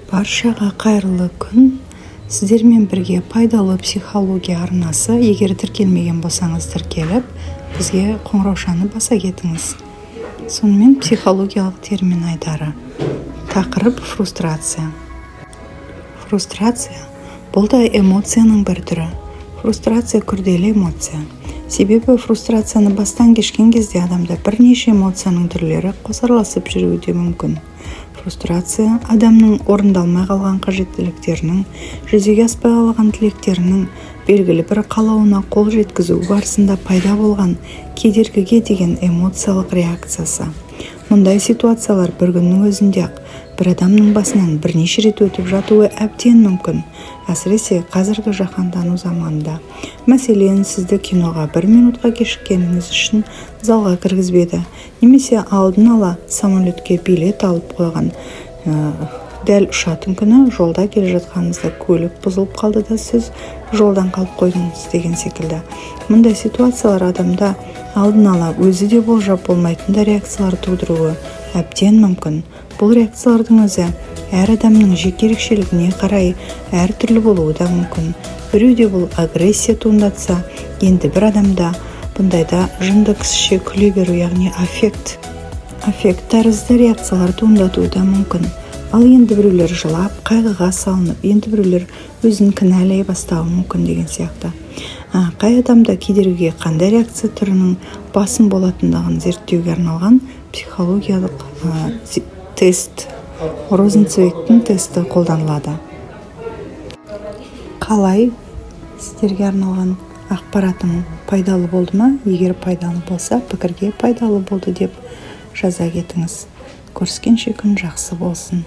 Баршаға қайырлы күн. Сіздермен бірге пайдалы психология арнасы. Егер тіркелмеген болсаңыз тіркеліп, бізге қоңыраушаны баса кетіңіз. Сонымен психологиялық термин айдары. Тақырып фрустрация. Фрустрация бұл да эмоцияның бір түрі. Фрустрация күрделі эмоция. Себебі фрустрацияны бастан кешкен кезде адамда бірнеше эмоцияның түрлері қосарласып жүруі де мүмкін. Фрустрация адамның орындалмай қалған қажеттіліктерінің, жүзеге аспай қалған тілектерінің белгілі бір қалауына қол жеткізу барысында пайда болған кедергіге деген эмоциялық реакциясы. Мұндай ситуациялар бір күннің өзінде-ақ бір адамның басынан бірнеше рет өтіп жатуы әбден мүмкін, әсіресе қазіргі жаһандану заманында. Мәселен, сізді киноға 1 минутқа кешіккеніңіз үшін залға кіргізбеді, немесе алдын ала самолетке билет алып қойған. Дәл ұшатын күні жолда келе жатқаныңызда көлік бұзылып қалды да сіз жолдан қалып қойдыңыз деген секілді. Мұндай ситуациялар адамда алдын ала өзі де болжап болмайтын да реакциялар тудыруы әбден мүмкін. Бұл реакциялардың өзі әр адамның жеке ерекшелігіне қарай әр түрлі болуы да мүмкін. Біреуде бұл агрессия туындатса, енді бір адамда бұндайда жынды кісіше күле беру, яғни аффект тәрізді реакциялар туындатуы да мүмкін. Ал енді біреулер жылап, қайғыға салынып, енді біреулер өзін кінәлай бастауы мүмкін деген сияқты. Қай адамда кедергіге қандай реакция түрінің басым болатындығын зерттеуге арналған психологиялық тест, Розенцвейгтің тесті қолданылады. Қалай? Сіздерге арналған ақпаратым пайдалы болды ма? Егер пайдалы болса, пікірге пайдалы болды деп жаза кетіңіз. Көріскенше күн жақсы болсын.